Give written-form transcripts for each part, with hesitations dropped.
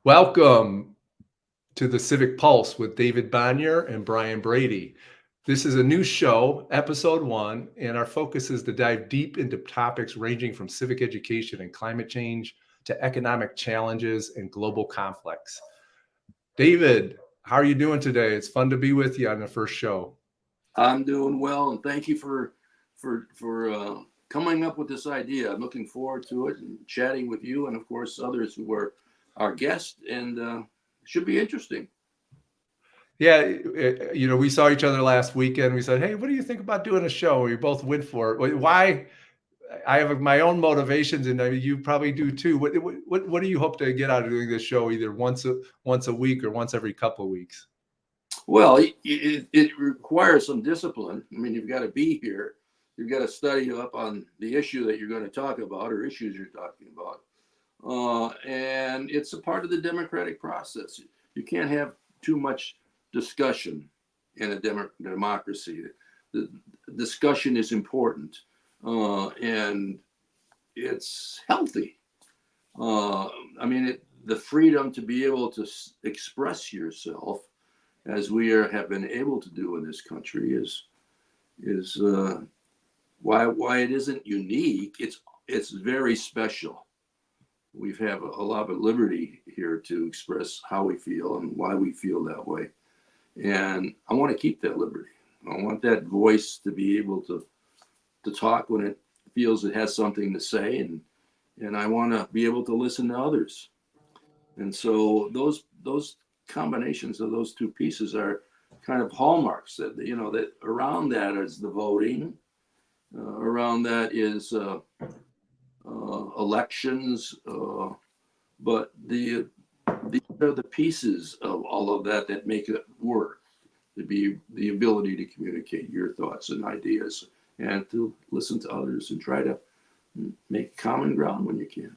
Welcome to the Civic Pulse with David Bonior and Brian Brady. This is a new show, episode 1, and our focus is to dive deep into topics ranging from civic education and climate change to economic challenges and global conflicts. David, how are you doing today? It's fun to be with you on the first show. I'm doing well, and thank you for coming up with this idea. I'm looking forward to it and chatting with you, and of course others who are our guests, and should be interesting. Yeah, we saw each other last weekend. We said, "Hey, what do you think about doing a show?" We both went for it. Why? I have my own motivations, and you probably do too. What do you hope to get out of doing this show, either once a week or once every couple of weeks? Well, it requires some discipline. I mean, you've got to be here. You've got to study up on the issue that you're going to talk about or issues you're talking about. And it's a part of the democratic process. You can't have too much discussion in a democracy. The discussion is important, and it's healthy. I mean, the freedom to be able to express yourself, as have been able to do in this country, is why it isn't unique. It's very special. We have a lot of liberty here to express how we feel and why we feel that way. And I want to keep that liberty. I want that voice to be able to talk when it feels it has something to say, and I want to be able to listen to others. And so those combinations of those two pieces are kind of hallmarks that around that is the voting, around that is elections, but these are the pieces of all of that make it work. To be the ability to communicate your thoughts and ideas, and to listen to others and try to make common ground when you can.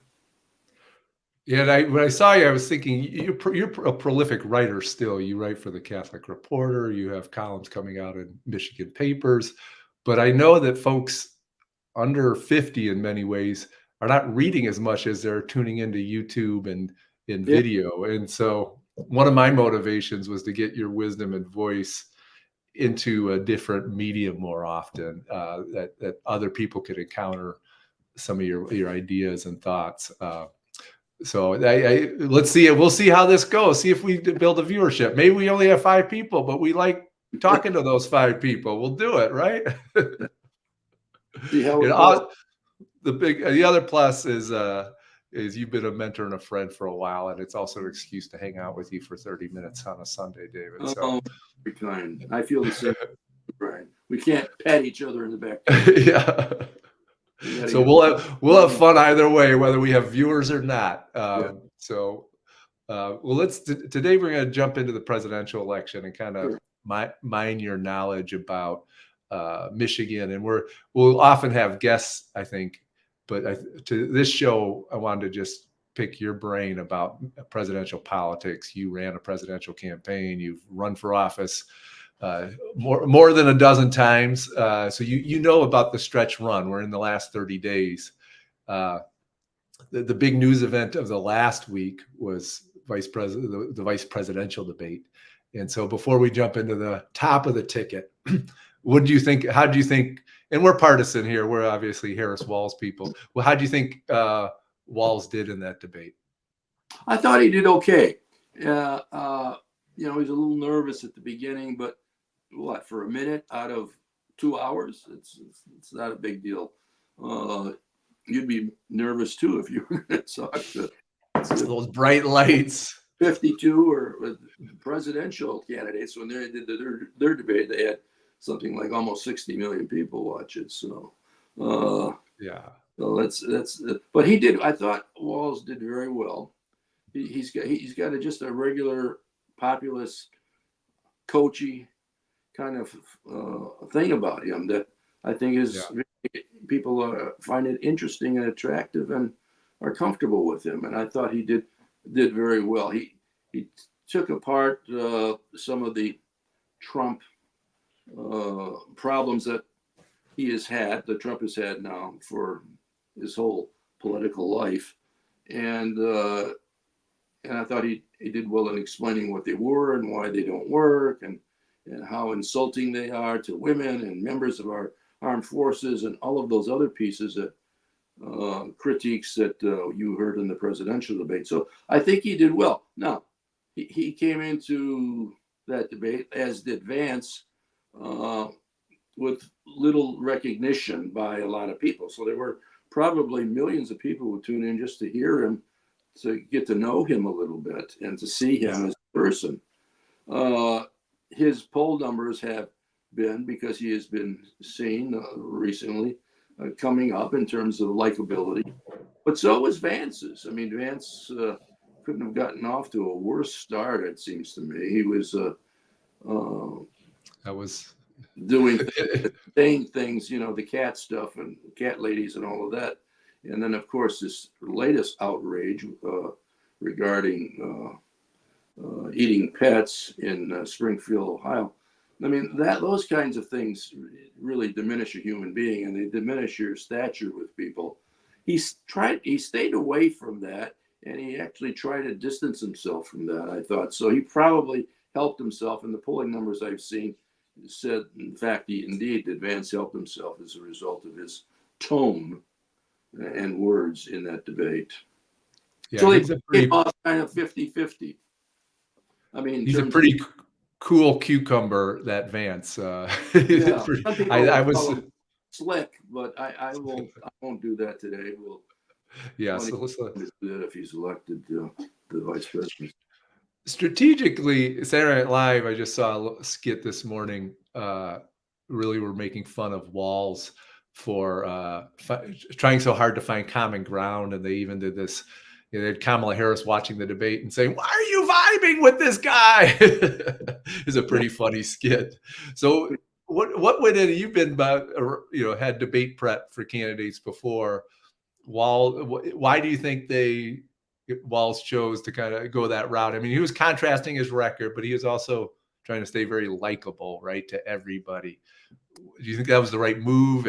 Yeah, and when I saw you, I was thinking you're a prolific writer still. You write for the Catholic Reporter. You have columns coming out in Michigan papers. But I know that folks under 50 in many ways are not reading as much as they're tuning into YouTube and in Yeah. video. And so one of my motivations was to get your wisdom and voice into a different medium more often, that other people could encounter some of your ideas and thoughts. So let's see. We'll see how this goes. See if we build a viewership. Maybe we only have 5 people, but we like talking to those 5 people. We'll do it, right? See how it goes. The other plus is you've been a mentor and a friend for a while, and it's also an excuse to hang out with you for 30 minutes on a Sunday, David. So Oh, very kind. I feel the same, Brian. We can't pat each other in the back. yeah. So we'll have fun either way, whether we have viewers or not. So, well, today we're going to jump into the presidential election and kind of mine your knowledge about Michigan, and we'll often have guests, I think, but to this show, I wanted to just pick your brain about presidential politics. You ran a presidential campaign. You've run for office more than a dozen times. So you know about the stretch run. We're in the last 30 days. The big news event of the last week was the vice presidential debate. And so before we jump into the top of the ticket, what do you think? How do you think? And we're partisan here. We're obviously Harris Walz people. Well, how do you think Walz did in that debate? I thought he did okay. He was a little nervous at the beginning, but for a minute out of 2 hours, it's not a big deal. You'd be nervous too if you were going to talk to those bright lights. 52 or presidential candidates. When they did their debate, they had something like almost 60 million people watch it. So yeah. So that's. But he did. I thought Walz did very well. He's got just a regular populist, coachy kind of thing about him that I think is people find it interesting and attractive and are comfortable with him. And I thought he did very well. He took apart some of the Trump problems that Trump has had now for his whole political life, and I thought he did well in explaining what they were and why they don't work, and how insulting they are to women and members of our armed forces, and all of those other pieces that critiques that you heard in the presidential debate. So I think he did well. Now, he came into that debate, as did Vance, with little recognition by a lot of people. So there were probably millions of people who tune in just to hear him, to get to know him a little bit, and to see him as a person. His poll numbers have been, because he has been seen recently, coming up in terms of likability. But so was Vance's. I mean, Vance couldn't have gotten off to a worse start, it seems to me. He was that was doing saying things, the cat stuff and cat ladies and all of that. And then, of course, this latest outrage regarding eating pets in Springfield, Ohio. I mean, those kinds of things really diminish a human being, and they diminish your stature with people. He stayed away from that, and he actually tried to distance himself from that, I thought. So he probably helped himself, and the polling numbers I've seen said, in fact, indeed, Vance helped himself as a result of his tone and words in that debate. Yeah, so they came off kind of 50-50. I mean, he's a pretty cool cucumber, that Vance. Yeah, some people I was call him slick, but I won't do that today. Yeah, so let's do that if he's elected to the vice president. Strategically, Saturday Night Live, I just saw a skit this morning. Really were making fun of Walz for trying so hard to find common ground, and they even did this. They had Kamala Harris watching the debate and saying, "Why are you vibing with this guy?" Is a pretty funny skit. So, what went in? You've been had debate prep for candidates before. Why do you think Walz chose to kind of go that route? I mean, he was contrasting his record, but he was also trying to stay very likable, right, to everybody. Do you think that was the right move?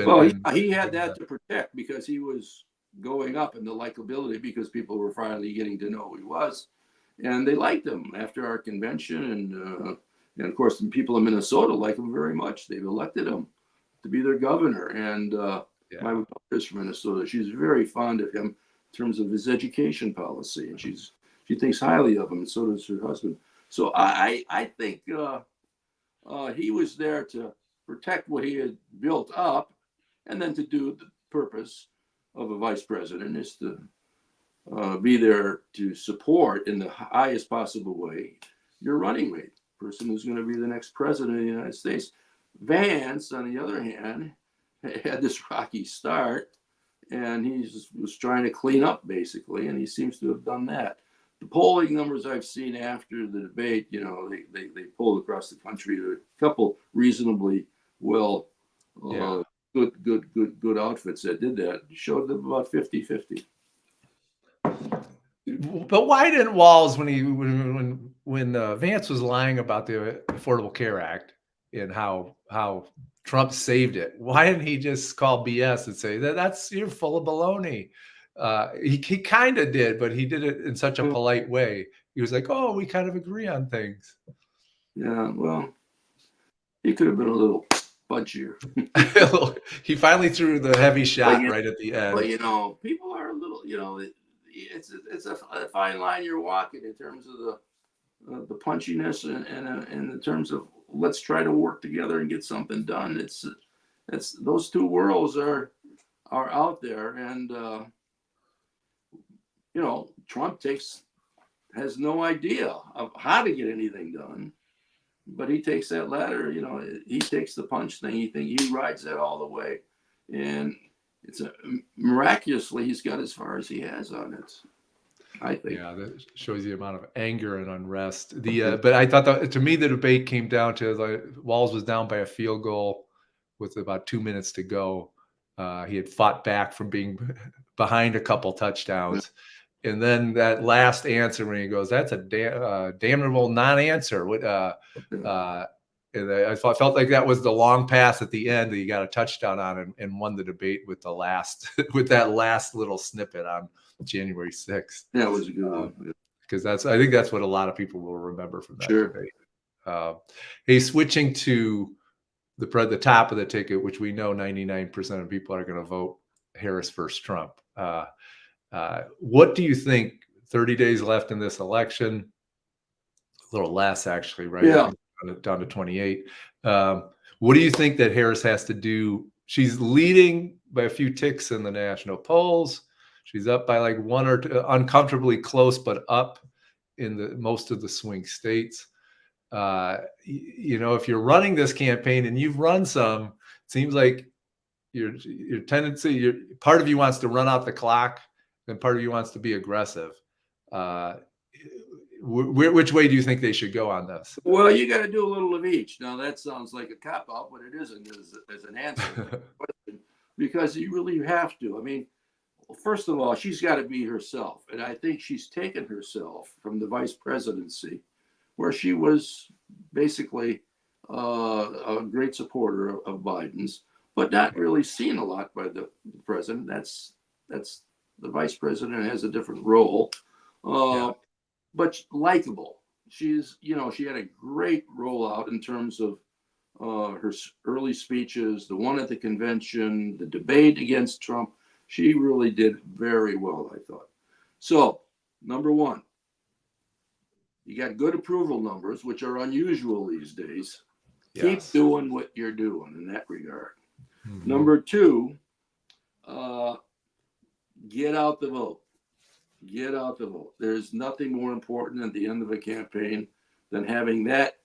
He had that to protect, because he was going up in the likability, because people were finally getting to know who he was, and they liked him after our convention, and of course the people in Minnesota like him very much. They've elected him to be their governor, and my mother is from Minnesota. She's very fond of him in terms of his education policy, and she thinks highly of him, and so does her husband. So I think he was there to protect what he had built up, and then to do the purpose of a vice president is to be there to support in the highest possible way your running mate, person who's going to be the next president of the United States. Vance, on the other hand, had this rocky start, and he was trying to clean up, basically, and he seems to have done that. The polling numbers I've seen after the debate, they polled across the country. A couple reasonably well, good outfits that did that, showed them about 50-50. But why didn't Walz, when Vance was lying about the Affordable Care Act and how Trump saved it, why didn't he just call BS and say that's you're full of baloney? He kind of did, but he did it in such a polite way. He was like, "Oh, we kind of agree on things." Yeah, well, he could have been a little punchier. He finally threw the heavy shot right at the end. But people are a little, it's a fine line you're walking in terms of the punchiness, and in terms of let's try to work together and get something done. It's those two worlds are out there, and Trump has no idea of how to get anything done, but he takes that ladder. He takes the punch thing. He rides that all the way, and it's miraculously he's got as far as he has on it, I think. Yeah, that shows the amount of anger and unrest. But I thought that, to me, the debate came down to Walz was down by a field goal with about 2 minutes to go. He had fought back from being behind a couple touchdowns. And then that last answer when he goes, "That's a damnable non-answer." And I felt like that was the long pass at the end that he got a touchdown on and won the debate with the last with that last little snippet on January 6th. That was a good one. because I think that's what a lot of people will remember from that Sure. debate. Hey, switching to the top of the ticket, which we know 99% of people are going to vote Harris versus Trump. What do you think? 30 days left in this election, a little less actually, right? Yeah. I think down to 28. What do you think that Harris has to do? She's leading by a few ticks in the national polls. She's up by like one or two, uncomfortably close, but up in the most of the swing states. If you're running this campaign and you've run some, it seems like your tendency, part of you wants to run out the clock, and part of you wants to be aggressive. Which way do you think they should go on this? Well, you got to do a little of each. Now that sounds like a cop out, but it isn't as an answer because you really have to. I mean, first of all, she's got to be herself, and I think she's taken herself from the vice presidency, where she was basically a great supporter of Biden's, but not really seen a lot by the president. That's the vice president has a different role, but likable. She had a great rollout in terms of her early speeches, the one at the convention, the debate against Trump. She really did very well, I thought. So, number one, you got good approval numbers, which are unusual these days. Yes. Keep doing what you're doing in that regard. Mm-hmm. Number two, get out the vote. Get out the vote. There's nothing more important at the end of a campaign than having that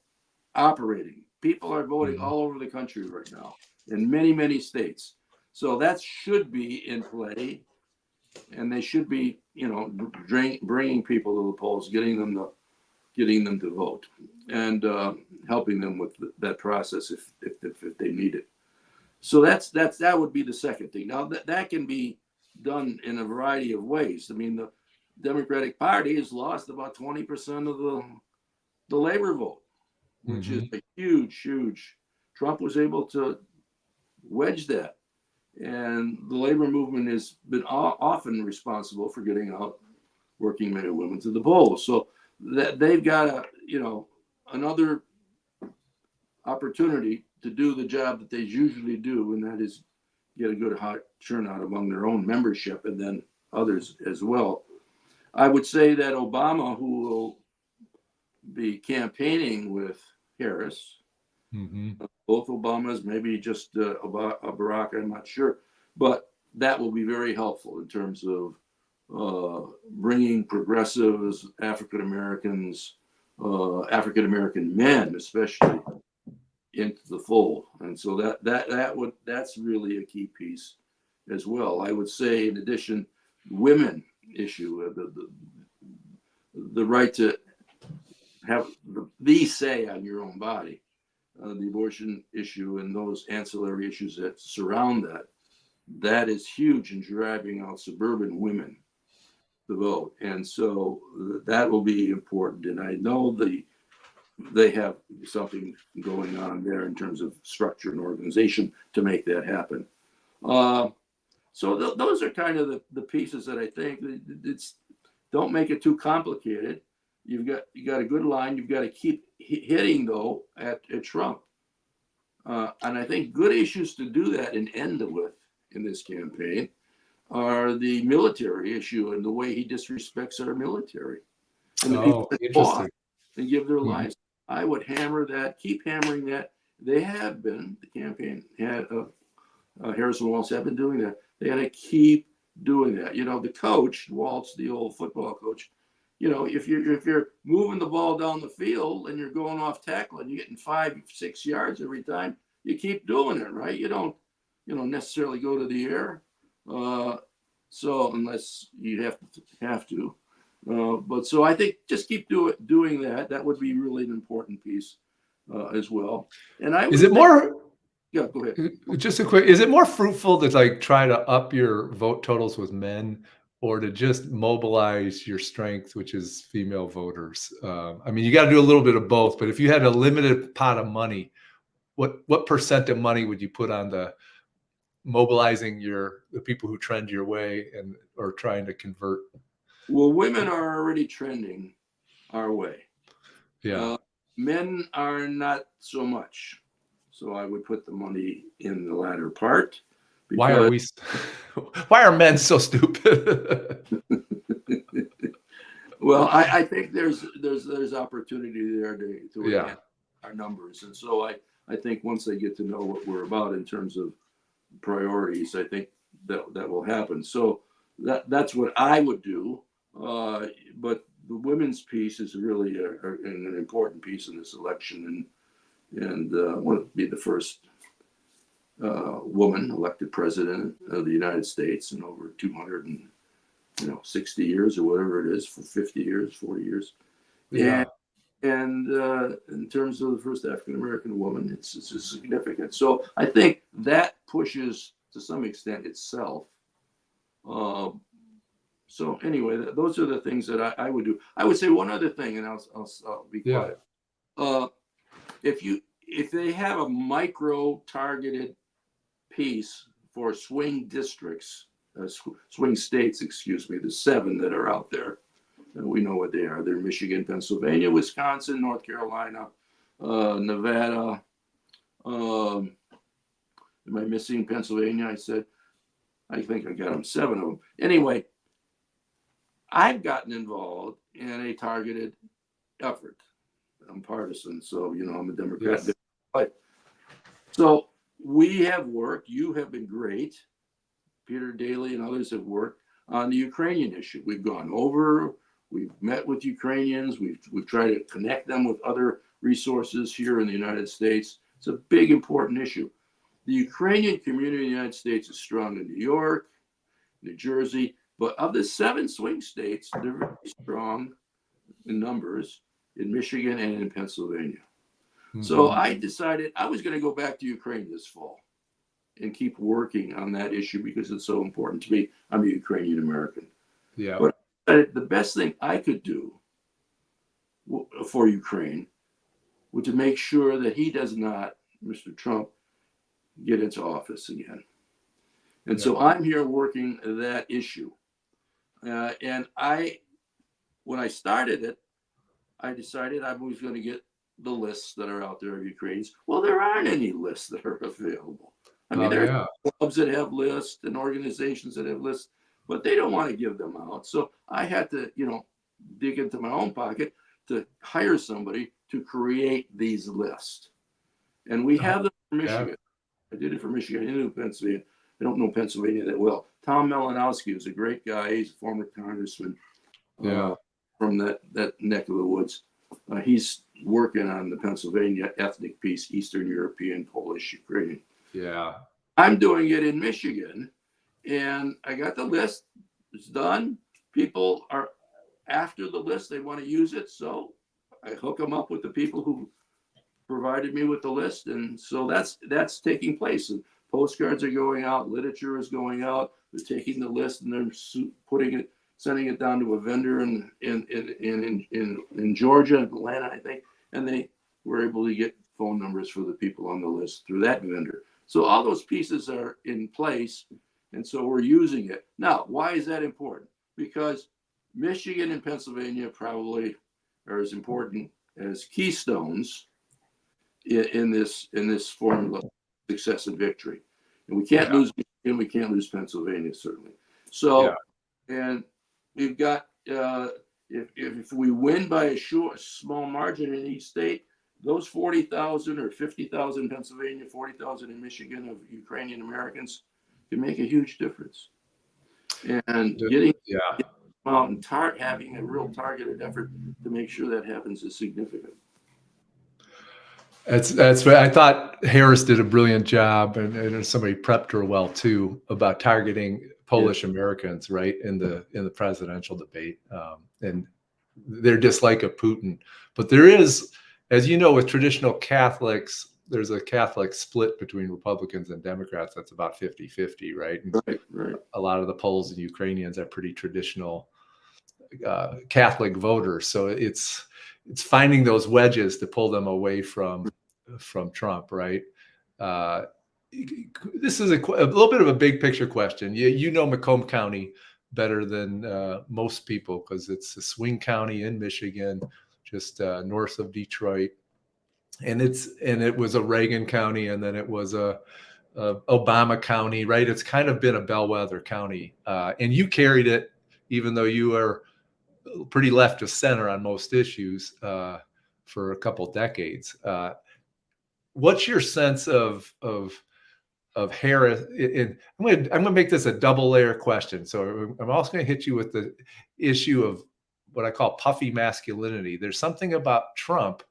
operating. People are voting all over the country right now in many, many states. So that should be in play, and they should be, bringing people to the polls, getting them to vote, and helping them with that process if they need it. So that would be the second thing. Now that can be done in a variety of ways. I mean, the Democratic Party has lost about 20% of the labor vote, which is a huge. Trump was able to wedge that, and the labor movement has been often responsible for getting out working men and women to the polls. So that they've got another opportunity to do the job that they usually do, and that is get a good hot turnout among their own membership and then others as well. I would say that Obama, who will be campaigning with Harris, both Obamas, maybe just Barack, I'm not sure, but that will be very helpful in terms of bringing progressives, African American men, especially, into the fold. And so that's really a key piece as well. I would say, in addition, women issue, the right to have the say on your own body, the abortion issue, and those ancillary issues that surround that is huge in driving out suburban women to vote. And so that will be important. And I know they have something going on there in terms of structure and organization to make that happen. So those are kind of the pieces that I think don't make it too complicated. You got a good line. You've got to keep hitting though at Trump, and I think good issues to do that and end with in this campaign are the military issue and the way he disrespects our military and the people that fought and give their lives. I would hammer that, keep hammering that. They have been, the campaign had Harris and Walz have been doing that. They got to keep doing that. The coach, Walz, the old football coach, if you're moving the ball down the field and you're going off tackle and you're getting 5-6 yards every time, you keep doing it, right? You don't necessarily go to the air. So unless you have to. But so I think just keep doing that. That would be really an important piece as well. And is it more? Yeah, go ahead. Just a quick. Is it more fruitful to try to up your vote totals with men, or to just mobilize your strength, which is female voters? I mean, you got to do a little bit of both. But if you had a limited pot of money, what percent of money would you put on the mobilizing the people who trend your way or trying to convert? Well, women are already trending our way. Yeah. Men are not so much. So I would put the money in the latter part. Why are we? Why are men so stupid? Well, I think there's opportunity there to Yeah. enhance our numbers, and so I think once they get to know what we're about in terms of priorities, I think that will happen. So that's what I would do. But the women's piece is really an important piece in this election, and want to be the first woman elected president of the United States in over 260 years or whatever it is, for 50 years, 40 years. Yeah. And in terms of the first African American woman, it's significant. So I think that pushes to some extent itself. So anyway, those are the things that I would do. I would say one other thing, and I'll be quiet. If they have a micro targeted piece for swing districts, swing states, excuse me, the 7 that are out there. And we know what they are. They're Michigan, Pennsylvania, Wisconsin, North Carolina, Nevada. Am I missing Pennsylvania? I think I got them, 7 of them. Anyway, I've gotten involved in a targeted effort. I'm partisan, so I'm a Democrat. Yes. So we have worked. You have been great. Peter Daly and others have worked on the Ukrainian issue. We've gone over. We've met with Ukrainians. We've tried to connect them with other resources here in the United States. It's a big, important issue. The Ukrainian community in the United States is strong in New York, New Jersey, but of the 7 swing states, they're very strong in numbers in Michigan and in Pennsylvania. Mm-hmm. So I decided I was going to go back to Ukraine this fall and keep working on that issue because it's so important to me. I'm a Ukrainian American. Yeah. But the best thing I could do for Ukraine was to make sure that he does not, Mr. Trump, get into office again. And so I'm here working that issue. And when I started it, I decided I was going to get the lists that are out there of Ukrainians. Well, there aren't any lists that are available. I mean, there are clubs that have lists and organizations that have lists, but they don't want to give them out. So I had to, dig into my own pocket to hire somebody to create these lists. And we have them for Michigan. I did it for Michigan. I didn't do Pennsylvania. I don't know Pennsylvania that well. Tom Malinowski was a great guy. He's a former congressman from that neck of the woods. He's working on the Pennsylvania ethnic piece, Eastern European, Polish, Ukrainian. Yeah. I'm doing it in Michigan, and I got the list. It's done. People are after the list. They want to use it. So I hook them up with the people who provided me with the list. And so that's taking place. And postcards are going out. Literature is going out. They're taking the list and they're sending it down to a vendor in Georgia, Atlanta, I think. And they were able to get phone numbers for the people on the list through that vendor. So all those pieces are in place. And so we're using it. Now, why is that important? Because Michigan and Pennsylvania probably are as important as keystones in this formula of success and victory. And we can't lose Michigan, we can't lose Pennsylvania, certainly. So, and we've got, if we win by a small margin in each state, those 40,000 or 50,000 in Pennsylvania, 40,000 in Michigan of Ukrainian Americans can make a huge difference. And getting out and having a real targeted effort to make sure that happens is significant. That's I thought Harris did a brilliant job, and somebody prepped her well too about targeting Polish Americans, right, in the presidential debate, and their dislike of Putin. But there is, as you know, with traditional Catholics, there's a Catholic split between Republicans and Democrats that's about 50-50, right? Right. A lot of the Poles and Ukrainians are pretty traditional Catholic voters, so it's finding those wedges to pull them away from Trump, right? This is a little bit of a big picture question. You know Macomb County better than most people, because it's a swing county in Michigan, just north of Detroit, and it was a Reagan county, and then it was a Obama county, right? It's kind of been a bellwether county, and you carried it, even though you are pretty left of center on most issues for a couple decades. What's your sense of Harris? I'm gonna make this a double layer question. So I'm also going to hit you with the issue of what I call puffy masculinity. There's something about Trump.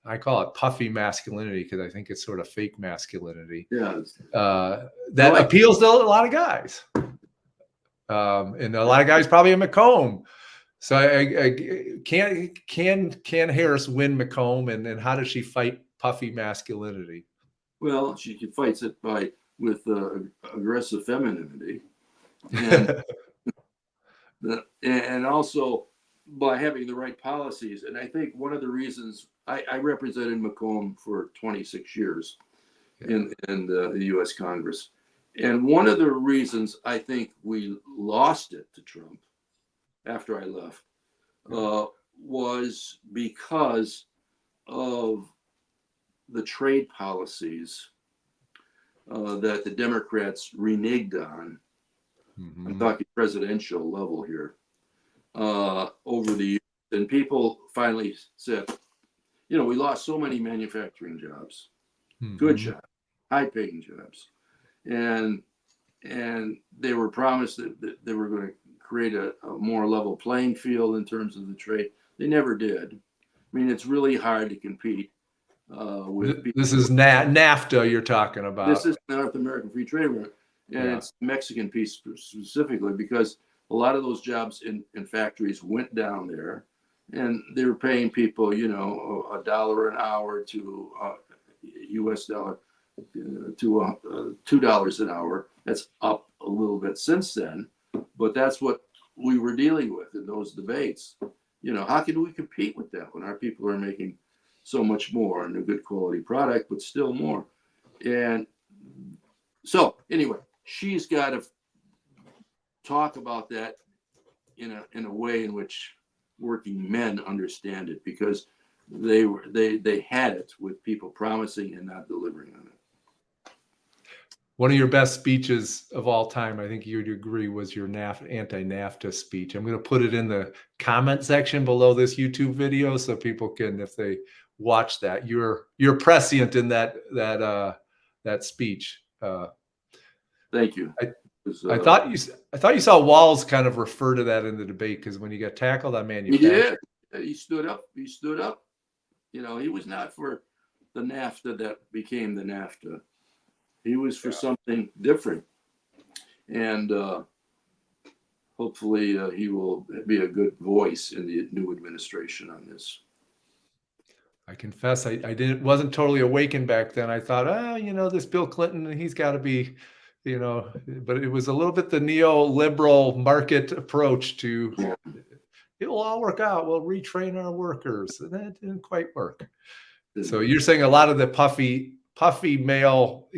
I call it puffy masculinity because I think it's sort of fake masculinity. Yeah. That appeals to a lot of guys. And a lot of guys probably in Macomb. So can Harris win Macomb, and how does she fight puffy masculinity? Well, she fights it with aggressive femininity, and also by having the right policies. And I think one of the reasons I represented Macomb for 26 years in the U.S. Congress, and one of the reasons I think we lost it to Trump after I left was because of the trade policies that the Democrats reneged on. Mm-hmm. I'm talking presidential level here, over the years. And people finally said, we lost so many manufacturing jobs, mm-hmm. good jobs, high-paying jobs. And they were promised that they were going to create a more level playing field in terms of the trade. They never did. I mean, it's really hard to compete with people. This is NAFTA you're talking about. This is North American Free Trade Agreement, and it's the Mexican piece specifically, because a lot of those jobs in factories went down there, and they were paying people, $1 an hour to U.S. dollar to $2 an hour. That's up a little bit since then, but that's what we were dealing with in those debates. How can we compete with that when our people are making so much more and a good quality product, but still more? And so anyway, she's got to talk about that in a way in which working men understand it, because they had it with people promising and not delivering on it. One of your best speeches of all time, I think you'd agree, was your anti-NAFTA speech. I'm going to put it in the comment section below this YouTube video so people can, if they watch that, you're prescient in that speech. Thank you. I thought you saw Walz kind of refer to that in the debate, because when he got tackled on manufacturing, he stood up. He stood up. He was not for the NAFTA that became the NAFTA. He was for something different, and hopefully he will be a good voice in the new administration on this. I confess, I wasn't totally awakened back then. I thought, this Bill Clinton, he's got to be, but it was a little bit the neoliberal market approach to, it'll all work out. We'll retrain our workers, and that didn't quite work. So you're saying a lot of the puffy male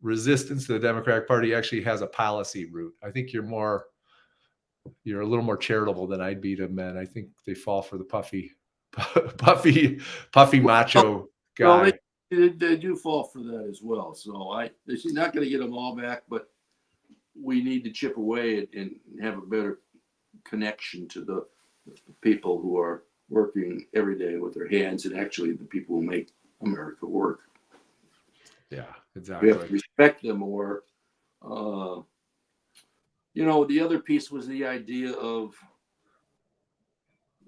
resistance to the Democratic Party actually has a policy root. I think you're a little more charitable than I'd be to men. I think they fall for the puffy macho guy. Well, they do fall for that as well. So she's not going to get them all back, but we need to chip away and have a better connection to the people who are working every day with their hands, and actually the people who make America work. Yeah, exactly. We have to respect them more. The other piece was the idea of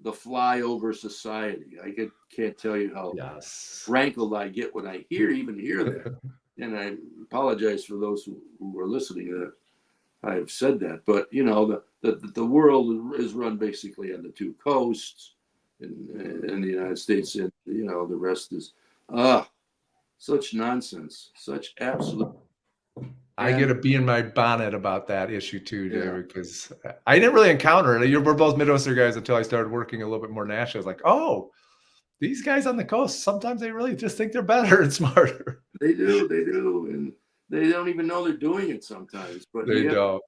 the flyover society. I can't tell you how rankled I get when I even hear that. And I apologize for those who are listening that I have said that. But, the world is run basically on the two coasts in the United States. And, the rest is such nonsense, such absolute. I get a bee in my bonnet about that issue too, David, because I didn't really encounter it. We're both Midwestern guys until I started working a little bit more national. I was like, oh, these guys on the coast, sometimes they really just think they're better and smarter. They do. And they don't even know they're doing it sometimes. But they don't.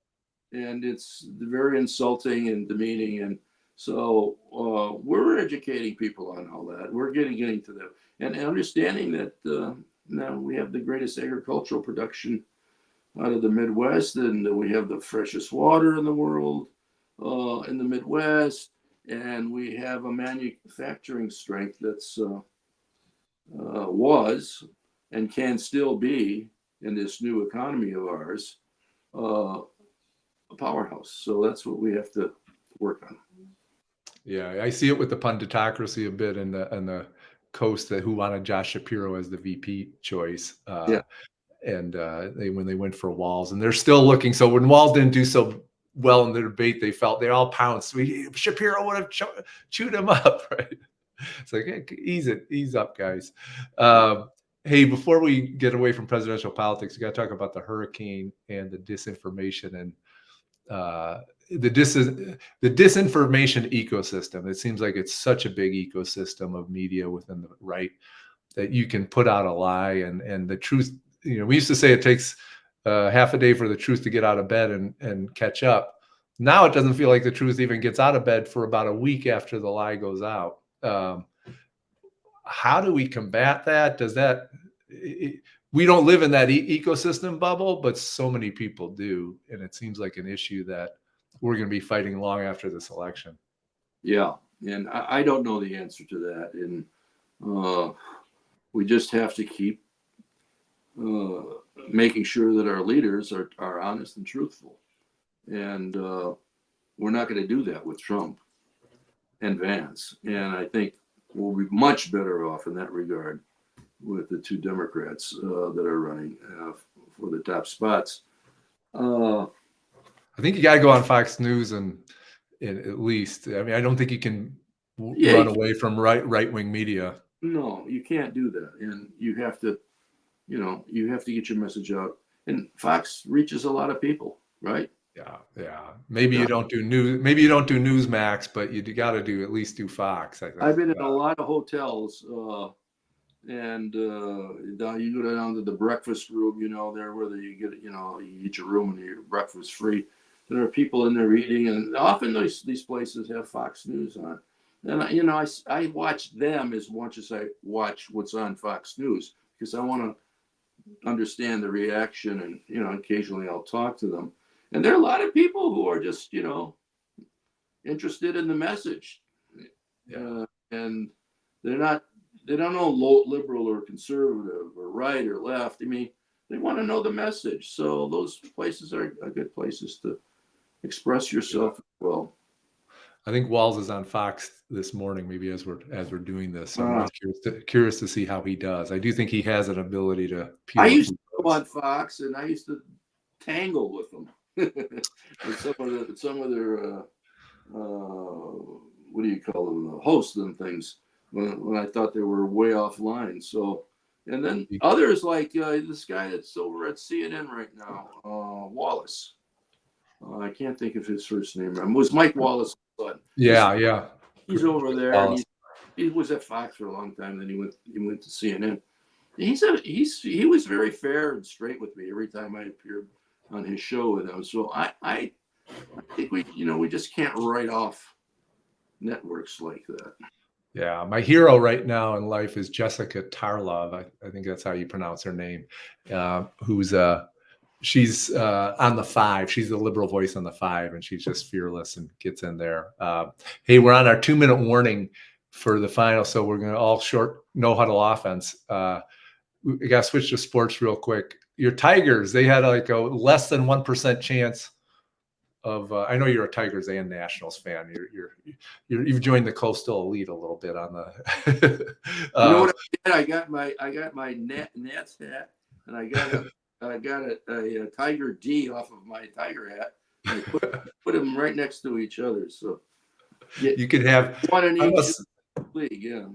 and it's very insulting and demeaning. And so we're educating people on all that. We're getting to them and understanding that now we have the greatest agricultural production out of the Midwest, and we have the freshest water in the world in the Midwest, and we have a manufacturing strength that's was and can still be in this new economy of ours a powerhouse. So that's what we have to work on. Yeah, I see it with the punditocracy a bit in the coast that who wanted Josh Shapiro as the VP choice. Yeah. And when they went for Walz, and they're still looking. So when Walz didn't do so well in the debate, they felt they all pounced. Shapiro would have chewed him up, right? It's like, hey, ease up, guys. Hey, before we get away from presidential politics, we got to talk about the hurricane and the disinformation and the disinformation ecosystem. It seems like it's such a big ecosystem of media within the right that you can put out a lie and the truth. You know, we used to say it takes half a day for the truth to get out of bed and catch up. Now it doesn't feel like the truth even gets out of bed for about a week after the lie goes out. How do we combat that? We don't live in that ecosystem bubble, but so many people do. And it seems like an issue that we're going to be fighting long after this election. Yeah. And I don't know the answer to that. And we just have to keep making sure that our leaders are honest and truthful. And we're not going to do that with Trump and Vance. And I think we'll be much better off in that regard with the two Democrats that are running for the top spots. I think you got to go on Fox News and at least. I mean, I don't think you can run away from right-wing media. No, you can't do that, and you have to, you have to get your message out. And Fox reaches a lot of people, right? Yeah. Maybe you don't do news. Maybe you don't do Newsmax, but you got to at least do Fox. I think. I've been in a lot of hotels, and you go down to the breakfast room, there where you get, you get your room and your breakfast free. There are people in there eating, and often these places have Fox News on. And I watch them as much as I watch what's on Fox News because I want to understand the reaction, and occasionally I'll talk to them. And there are a lot of people who are just interested in the message, and they don't know liberal or conservative or right or left. I mean, they want to know the message. So those places are good places to express yourself well. I think Walz is on Fox this morning, maybe as we're doing this. So I'm curious to see how he does. I do think he has an ability to. I used to go on Fox, and I used to tangle with them. And some of their what do you call them, the hosts and things, when I thought they were way offline. So, and then others like this guy that's over at CNN right now, Wallace. I can't think of his first name. It was Mike Wallace's son. Yeah. He's over there. And he was at Fox for a long time. Then he went to CNN. He was very fair and straight with me every time I appeared on his show with him. So I think we just can't write off networks like that. Yeah, my hero right now in life is Jessica Tarlov. I think that's how you pronounce her name. Who's she's on the 5. She's the liberal voice on the 5, and she's just fearless and gets in there. Hey, we're on our 2-minute warning for the final, so we're going to all short no huddle offense. We got to switch to sports real quick. Your Tigers, they had like a less than 1% chance of. I know you're a Tigers and Nationals fan. You've joined the Coastal Elite a little bit on the. You know what I did? I got my Nats hat, and I got a Tiger D off of my Tiger hat. And I put them right next to each other. So you could have one in each league. Yeah.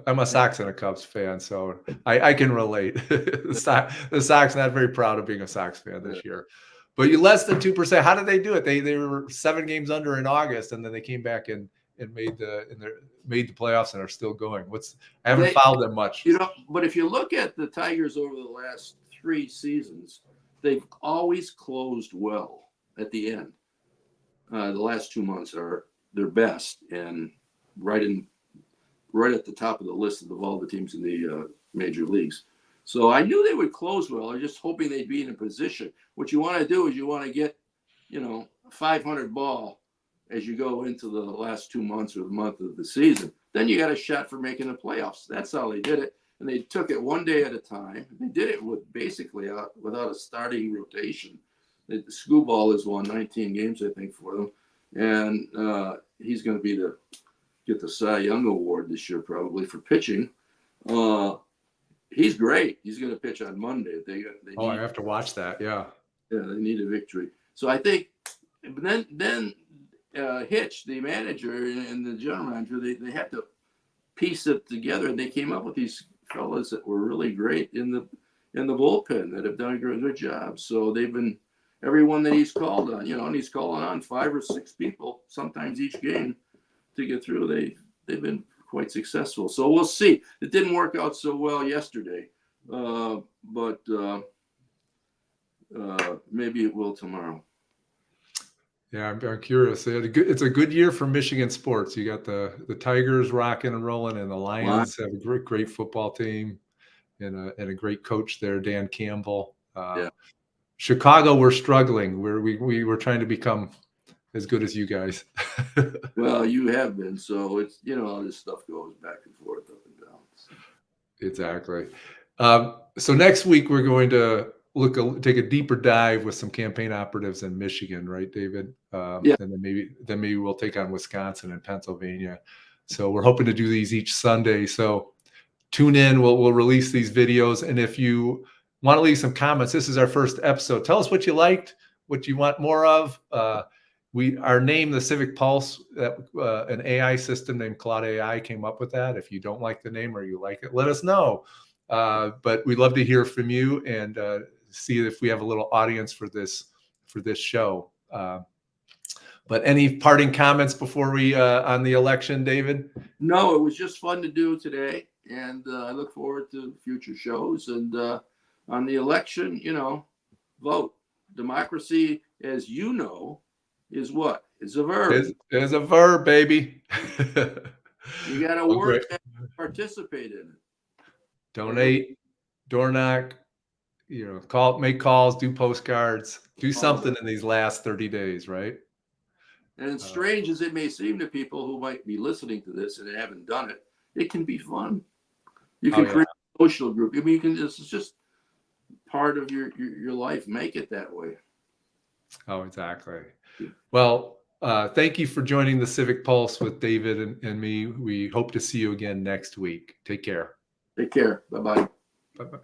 I'm a Sox and a Cubs fan, so I can relate. The Sox not very proud of being a Sox fan this year. But you less than 2%. How did they do it? They were 7 games under in August, and then they came back and made the playoffs and are still going. I haven't followed them much. But if you look at the Tigers over the last 3 seasons, they've always closed well. at the end. The last 2 months are their best, and right at the top of the list of all the teams in the major leagues. So I knew they would close well. I'm just hoping they'd be in a position. What you want to do is you want to get, 500 ball as you go into the last 2 months or the month of the season. Then you got a shot for making the playoffs. That's how they did it. And they took it one day at a time. They did it with basically without a starting rotation. The Screwball has won 19 games, I think, for them. And he's going to be get the Cy Young Award this year, probably, for pitching. He's great. He's going to pitch on Monday. I have to watch that. Yeah. Yeah, they need a victory. So I think then Hitch, the manager and the general manager, they had to piece it together, and they came up with these fellas that were really great in the bullpen that have done a good job. So they've been everyone that he's called on, and he's calling on 5 or 6 people sometimes each game to get through. They've been quite successful. So we'll see. It didn't work out so well yesterday, but maybe it will tomorrow. Yeah, I'm curious. It's a good year for Michigan sports. You got the Tigers rocking and rolling, and the Lions have a great football team and a great coach there, Dan Campbell. Yeah. Chicago, we're struggling. We were trying to become as good as you guys. Well, you have been. So it's all this stuff goes back and forth, up and down. So. Exactly. So next week we're going to take a deeper dive with some campaign operatives in Michigan, right, David? Yeah. And then maybe we'll take on Wisconsin and Pennsylvania. So we're hoping to do these each Sunday. So tune in. We'll release these videos, and if you want to leave some comments, this is our first episode. Tell us what you liked, what you want more of. Our name, the Civic Pulse, an AI system named Claude AI came up with that. If you don't like the name or you like it, let us know. But we'd love to hear from you and see if we have a little audience for this show. But any parting comments before we on the election, David? No, it was just fun to do today, and I look forward to future shows. And on the election, vote. Democracy, as you know, is what? It's a verb. It's a verb, baby. You got to work and participate in it. Donate, door knock, make calls, do postcards, do something in these last 30 days, right? And strange as it may seem to people who might be listening to this and haven't done it, it can be fun. You can create a social group. I mean, it's just part of your life. Make it that way. Oh, exactly. Well, thank you for joining the Civic Pulse with David and me. We hope to see you again next week. Take care. Take care. Bye-bye. Bye-bye.